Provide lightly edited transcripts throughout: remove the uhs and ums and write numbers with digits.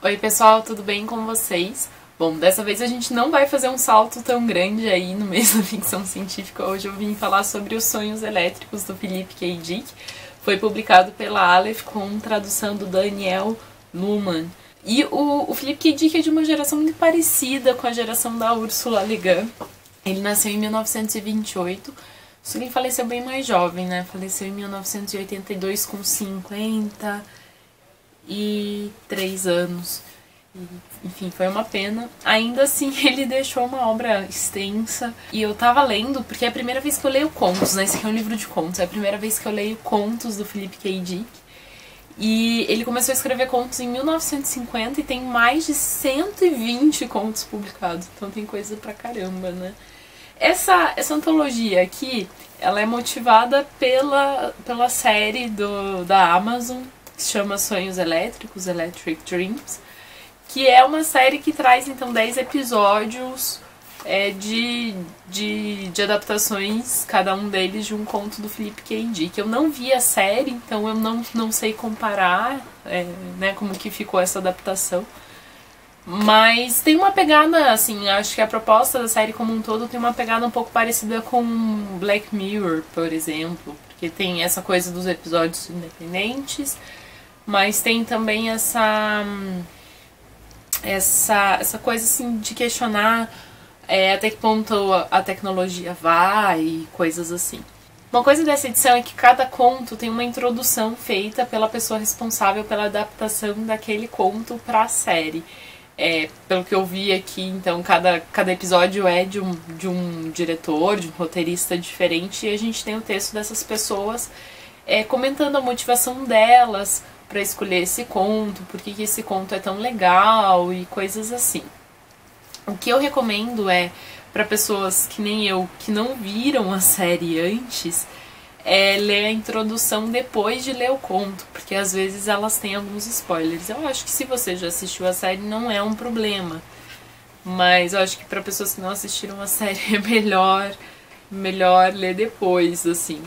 Oi pessoal, tudo bem com vocês? Bom, dessa vez a gente não vai fazer um salto tão grande aí no meio da ficção científica. Hoje eu vim falar sobre Os Sonhos Elétricos, do Philip K. Dick. Foi publicado pela Aleph com tradução do Daniel Luhmann. E o Philip K. Dick é de uma geração muito parecida com a geração da Ursula Le Guin. Ele nasceu em 1928, só que ele faleceu bem mais jovem, né? Faleceu em 1982 com 53 anos. Enfim, foi uma pena. Ainda assim, ele deixou uma obra extensa. E eu tava lendo, porque é a primeira vez que eu leio contos, né? Esse aqui é um livro de contos. É a primeira vez que eu leio contos do Philip K. Dick. E ele começou a escrever contos em 1950 e tem mais de 120 contos publicados. Então tem coisa pra caramba, né? Essa antologia aqui, ela é motivada pela série da Amazon, que se chama Sonhos Elétricos, Electric Dreams, que é uma série que traz, então, 10 episódios de adaptações, cada um deles de um conto do Philip K. Dick. Eu não vi a série, então eu não sei comparar né, como que ficou essa adaptação. Mas tem uma pegada, assim, acho que a proposta da série como um todo tem uma pegada um pouco parecida com Black Mirror, por exemplo. Porque tem essa coisa dos episódios independentes, mas tem também essa coisa, assim, de questionar até que ponto a tecnologia vai e coisas assim. Uma coisa dessa edição é que cada conto tem uma introdução feita pela pessoa responsável pela adaptação daquele conto para a série. Pelo que eu vi aqui, então, cada episódio é de um diretor, de um roteirista diferente, e a gente tem o texto dessas pessoas comentando a motivação delas para escolher esse conto, por que esse conto é tão legal e coisas assim. O que eu recomendo para pessoas que nem eu, que não viram a série antes, ler a introdução depois de ler o conto, porque às vezes elas têm alguns spoilers. Eu acho que se você já assistiu a série não é um problema, mas eu acho que para pessoas que não assistiram a série é melhor ler depois, assim.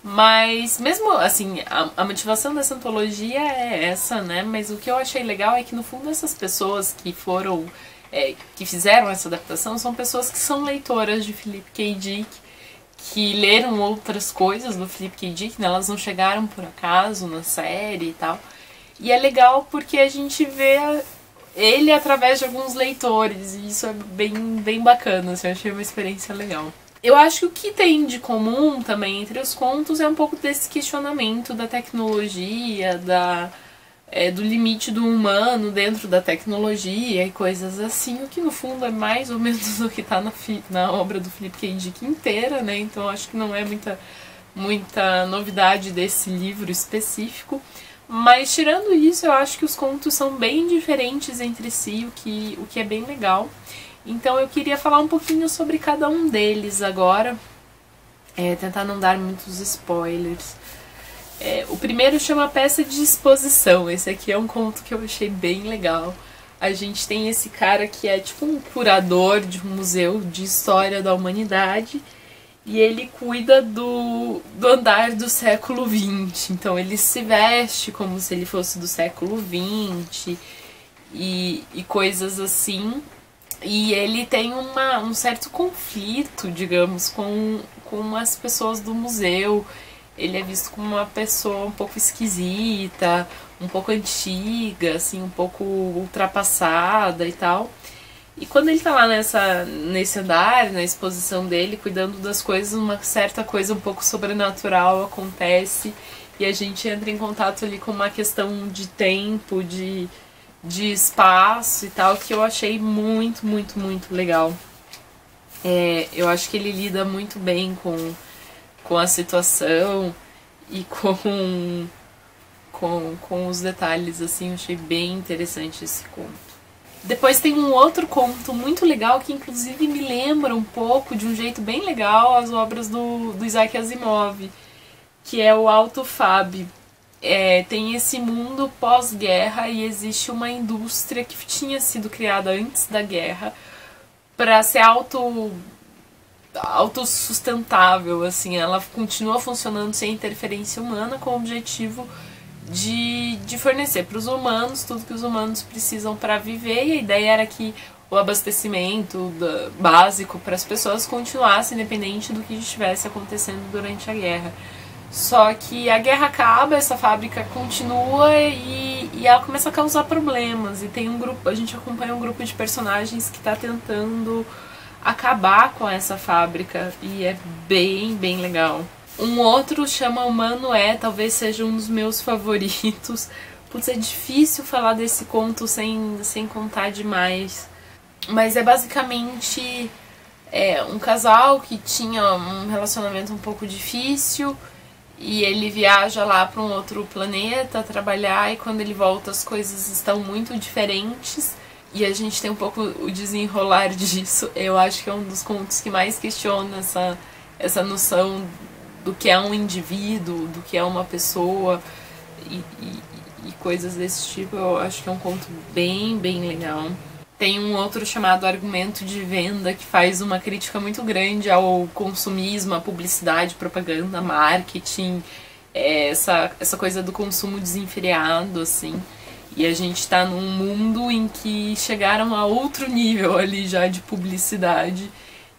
Mas mesmo assim, a motivação dessa antologia é essa, né? Mas o que eu achei legal é que no fundo essas pessoas que que fizeram essa adaptação são pessoas que são leitoras de Philip K. Dick, que leram outras coisas do Philip K. Dick, né? Elas não chegaram por acaso na série e tal. E é legal porque a gente vê ele através de alguns leitores, e isso é bem bacana, assim, eu achei uma experiência legal. Eu acho que o que tem de comum também entre os contos é um pouco desse questionamento da tecnologia, do limite do humano dentro da tecnologia e coisas assim, o que no fundo é mais ou menos o que está na obra do Philip K. Dick inteira, né? Então acho que não é muita novidade desse livro específico. Mas tirando isso, eu acho que os contos são bem diferentes entre si, o que é bem legal. Então eu queria falar um pouquinho sobre cada um deles agora, tentar não dar muitos spoilers. O primeiro chama Peça de Exposição. Esse aqui é um conto que eu achei bem legal. A gente tem esse cara que é tipo um curador de um museu de história da humanidade, e ele cuida do andar do século XX. Então ele se veste como se ele fosse do século XX e coisas assim. E ele tem um certo conflito, digamos, com as pessoas do museu. Ele é visto como uma pessoa um pouco esquisita, um pouco antiga, assim, um pouco ultrapassada e tal. E quando ele tá lá nesse andar, na exposição dele, cuidando das coisas, uma certa coisa um pouco sobrenatural acontece e a gente entra em contato ali com uma questão de tempo, de espaço e tal, que eu achei muito, muito, muito legal. Eu acho que ele lida muito bem com a situação e com os detalhes, assim, eu achei bem interessante esse conto. Depois tem um outro conto muito legal que inclusive me lembra um pouco, de um jeito bem legal, as obras do Isaac Asimov, que é o Autofab. Tem esse mundo pós-guerra e existe uma indústria que tinha sido criada antes da guerra para ser autossustentável, assim, ela continua funcionando sem interferência humana com o objetivo de fornecer para os humanos tudo que os humanos precisam para viver, e a ideia era que o abastecimento básico para as pessoas continuasse independente do que estivesse acontecendo durante a guerra. Só que a guerra acaba, essa fábrica continua e ela começa a causar problemas. E tem um grupo, a gente acompanha um grupo de personagens que está tentando acabar com essa fábrica, e é bem legal. Um outro chama Humano talvez seja um dos meus favoritos. Putz, é difícil falar desse conto sem contar demais. Mas é basicamente um casal que tinha um relacionamento um pouco difícil, e ele viaja lá para um outro planeta trabalhar, e quando ele volta as coisas estão muito diferentes, e a gente tem um pouco o desenrolar disso. Eu acho que é um dos contos que mais questiona essa noção do que é um indivíduo, do que é uma pessoa e coisas desse tipo. Eu acho que é um conto bem legal. Tem um outro chamado Argumento de Venda, que faz uma crítica muito grande ao consumismo, à publicidade, propaganda, marketing, essa coisa do consumo desenfreado, assim. E a gente tá num mundo em que chegaram a outro nível ali já de publicidade,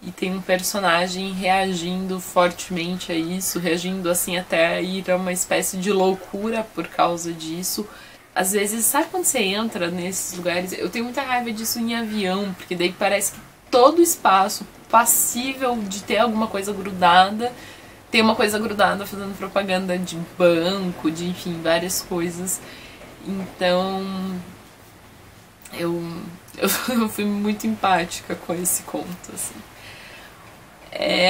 e tem um personagem reagindo fortemente a isso, reagindo assim até ir a uma espécie de loucura por causa disso. Às vezes, sabe quando você entra nesses lugares? Eu tenho muita raiva disso em avião, porque daí parece que todo espaço passível de ter alguma coisa grudada, tem uma coisa grudada fazendo propaganda de banco, de enfim, várias coisas. Então, eu fui muito empática com esse conto, assim.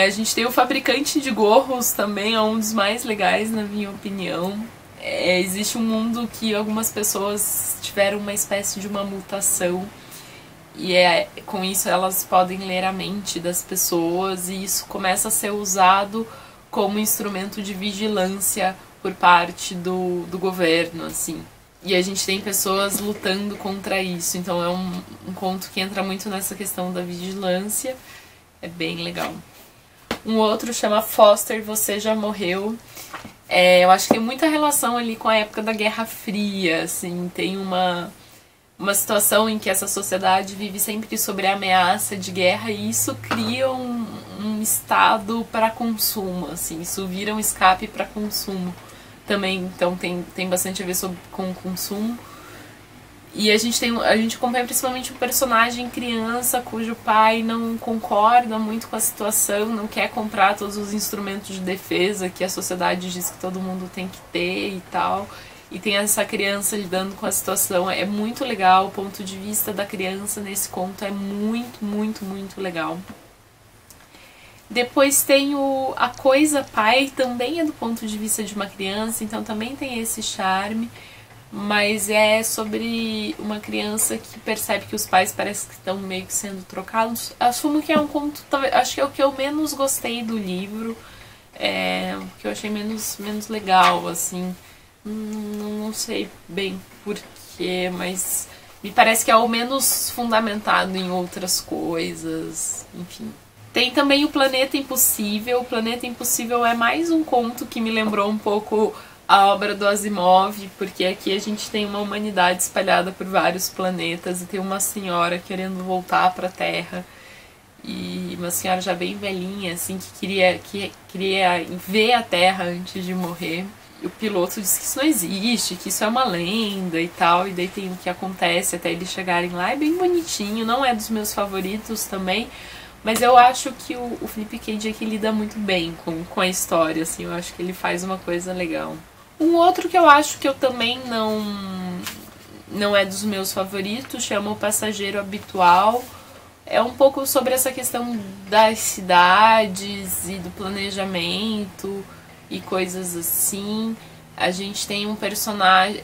A gente tem o Fabricante de Gorros também, é um dos mais legais, na minha opinião. Existe um mundo que algumas pessoas tiveram uma espécie de uma mutação, e com isso elas podem ler a mente das pessoas, e isso começa a ser usado como instrumento de vigilância por parte do governo, assim. E a gente tem pessoas lutando contra isso, então é um conto que entra muito nessa questão da vigilância, é bem legal. Um outro chama Foster, Você Já Morreu. Eu acho que tem muita relação ali com a época da Guerra Fria, assim, tem uma situação em que essa sociedade vive sempre sob a ameaça de guerra, e isso cria um estado para consumo, assim, isso vira um escape para consumo também, então tem bastante a ver com o consumo. E a gente acompanha principalmente um personagem criança cujo pai não concorda muito com a situação, não quer comprar todos os instrumentos de defesa que a sociedade diz que todo mundo tem que ter e tal. E tem essa criança lidando com a situação. É muito legal, o ponto de vista da criança nesse conto é muito legal. Depois tem A Coisa Pai, também é do ponto de vista de uma criança, então também tem esse charme. Mas é sobre uma criança que percebe que os pais parecem que estão meio que sendo trocados. Assumo que é um conto, acho que é o que eu menos gostei do livro, que eu achei menos legal, assim. Não sei bem porquê, mas me parece que é o menos fundamentado em outras coisas, enfim. Tem também o Planeta Impossível. O Planeta Impossível é mais um conto que me lembrou um pouco a obra do Asimov, porque aqui a gente tem uma humanidade espalhada por vários planetas e tem uma senhora querendo voltar para a Terra, e uma senhora já bem velhinha, assim, que queria ver a Terra antes de morrer. E o piloto diz que isso não existe, que isso é uma lenda e tal, e daí tem o que acontece até eles chegarem lá. É bem bonitinho, não é dos meus favoritos também, mas eu acho que o Philip K. Dick lida muito bem com a história, assim, eu acho que ele faz uma coisa legal. Um outro que eu acho que eu também não é dos meus favoritos, chama O Passageiro Habitual. É um pouco sobre essa questão das cidades e do planejamento e coisas assim. A gente tem um personagem...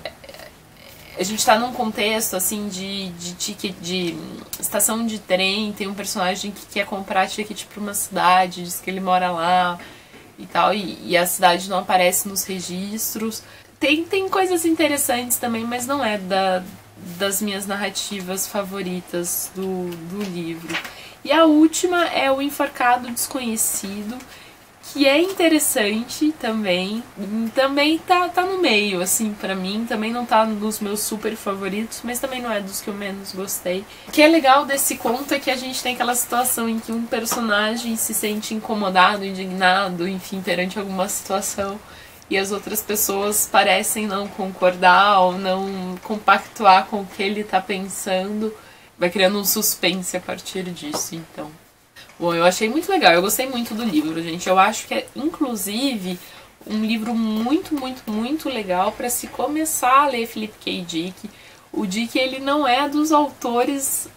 A gente tá num contexto, assim, de ticket, de estação de trem. Tem um personagem que quer comprar ticket pra uma cidade, diz que ele mora lá e tal, e a cidade não aparece nos registros. Tem coisas interessantes também, mas não é das minhas narrativas favoritas do livro. E a última é O Enforcado Desconhecido, que é interessante também. Também tá no meio, assim, pra mim. Também não tá nos meus super favoritos, mas também não é dos que eu menos gostei. O que é legal desse conto é que a gente tem aquela situação em que um personagem se sente incomodado, indignado, enfim, perante alguma situação, e as outras pessoas parecem não concordar ou não compactuar com o que ele tá pensando. Vai criando um suspense a partir disso, então. Bom, eu achei muito legal, eu gostei muito do livro, gente. Eu acho que é, inclusive, um livro muito, muito, muito legal para se começar a ler Philip K. Dick. O Dick, ele não é dos autores,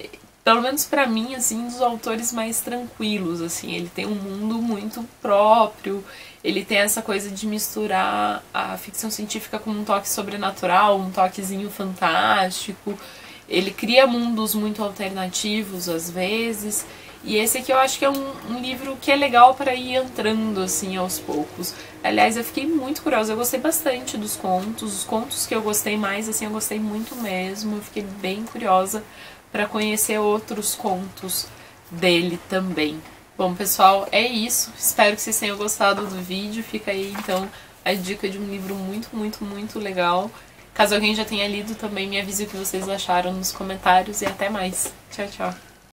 pelo menos para mim, assim, dos autores mais tranquilos, assim. Ele tem um mundo muito próprio, ele tem essa coisa de misturar a ficção científica com um toque sobrenatural, um toquezinho fantástico. Ele cria mundos muito alternativos, às vezes. E esse aqui eu acho que é um livro que é legal para ir entrando, assim, aos poucos. Aliás, eu fiquei muito curiosa, eu gostei bastante dos contos. Os contos que eu gostei mais, assim, eu gostei muito mesmo. Eu fiquei bem curiosa para conhecer outros contos dele também. Bom, pessoal, é isso. Espero que vocês tenham gostado do vídeo. Fica aí, então, a dica de um livro muito, muito, muito legal. Caso alguém já tenha lido também, me avise o que vocês acharam nos comentários e até mais. Tchau, tchau.